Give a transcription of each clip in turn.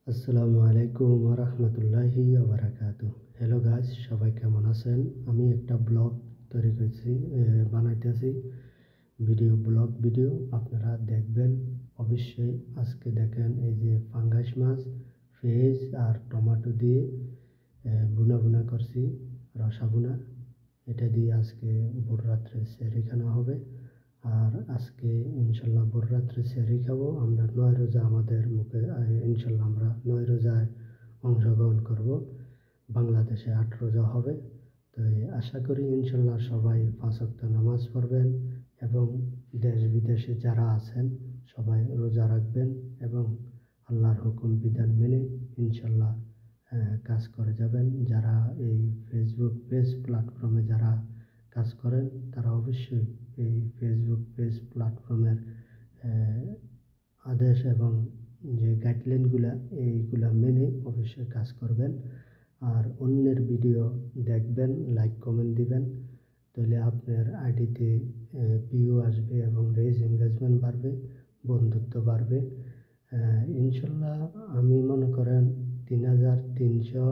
আসসালামু আলাইকুম ওয়া রাহমাতুল্লাহি ওয়া বারাকাতুহু। হ্যালো গাইস, সবাই কেমন আছেন? আমি একটা ব্লগ তৈরি করেছি, বানাইতেছি ভিডিও আপনারা দেখবেন অবশ্যই। আজকে দেখেন এই যে পাঙ্গাস মাছ, পেঁয়াজ আর টমেটো দিয়ে ভুনা করছি, রসা ভুনা। এটা দিয়ে আজকে ভোর রাত্রে সেহরি খাওয়া হবে। আর আজকে ইনশাল্লাহ ভোর রাত্রে সেহরি খাবো আমরা। 9 রোজা আমাদের মুখে, ইনশাল্লাহ আমরা 9 রোজায় অংশগ্রহণ করব। বাংলাদেশে 8 রোজা হবে। তো আশা করি ইনশাল্লাহ সবাই 5 ওয়াক্ত নামাজ পড়বেন এবং দেশ বিদেশে যারা আছেন সবাই রোজা রাখবেন এবং আল্লাহর হুকুম বিধান মেনে ইনশাল্লাহ কাজ করে যাবেন। যারা এই ফেসবুক পেজ প্ল্যাটফর্মে যারা কাজ করেন তারা অবশ্যই এই ফেসবুক পেজ প্ল্যাটফর্মের আদেশ এবং যে গাইডলাইনগুলো এইগুলা মেনে অবশ্যই কাজ করবেন। আর অন্যের ভিডিও দেখবেন, লাইক কমেন্ট দিবেন, তাহলে আপনার আইডিতে ভিউ আসবে এবং রেজ এঙ্গেজমেন্ট বাড়বে, বন্ধুত্ব বাড়বে। ইনশাল্লাহ আমি মনে করেন 3300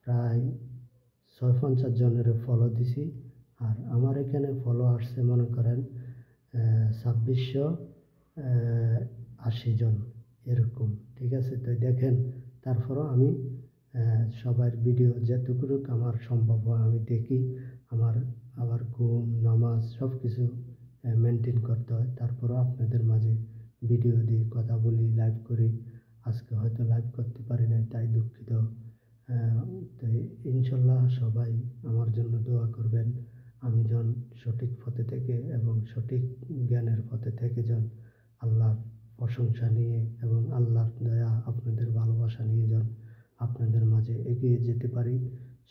প্রায় 650 জনের ফলো দিছি। আর আমার এখানে ফলো আসছে মনে করেন 2680 জন এরকম, ঠিক আছে? তো দেখেন, তারপরও আমি সবার ভিডিও যেটুকু আমার সম্ভব হয় আমি দেখি। আমার আবার ঘুম নামাজ সব কিছু মেনটেন করতে হয়। তারপরও আপনাদের মাঝে ভিডিও দিই, কথা বলি, লাইভ করি। আজকে হয়তো লাইভ করতে পারি নাই, তাই দুঃখিত। তো ইনশাল্লাহ সবাই আমার জন্য দোয়া করবেন। আমি যেন সঠিক পথে থেকে এবং সঠিক জ্ঞানের পথে থেকে যেন আল্লাহর প্রশংসা নিয়ে এবং আল্লাহর দয়া আপনাদের ভালোবাসা নিয়ে যেন আপনাদের মাঝে এগিয়ে যেতে পারি।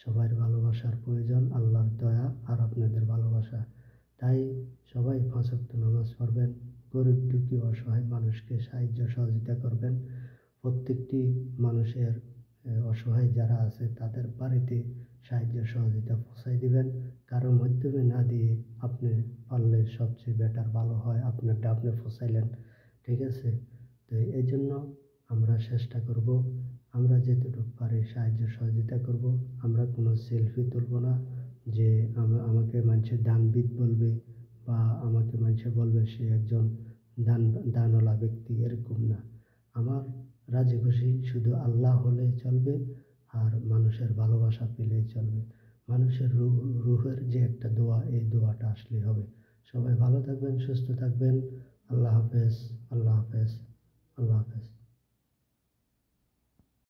সবার ভালোবাসার প্রয়োজন, আল্লাহর দয়া আর আপনাদের ভালোবাসা। তাই সবাই 5 ওয়াক্ত নামাজ পড়বেন, গরিব দুঃখী অসহায় মানুষকে সাহায্য সহযোগিতা করবেন। প্রত্যেকটি মানুষের অসহায় যারা আছে তাদের বাড়িতে সাহায্য সহযোগিতা পৌঁছাই দিবেন। কারো মাধ্যমে না দিয়ে আপনি পারলে সবচেয়ে বেটার ভালো হয়, আপনারটা আপনি পৌঁছাইলেন, ঠিক আছে? তো এই জন্য আমরা চেষ্টা করব, আমরা যেটুকু পারি সাহায্য সহযোগিতা করব। আমরা কোনো সেলফি তুলব না যে আমাকে মানুষের দানবিদ বলবে বা আমাকে মানুষে বলবে সে একজন দানওয়ালা ব্যক্তি, এরকম না। আমার রাজি খুশি শুধু আল্লাহ হলে চলবে আর মানুষের ভালোবাসা পেলেই চলবে। মানুষের রুহের যে একটা দোয়া, এই দোয়াটা আসলেই হবে। সবাই ভালো থাকবেন, সুস্থ থাকবেন। আল্লাহ হাফেজ, আল্লাহ হাফেজ, আল্লাহ হাফেজ।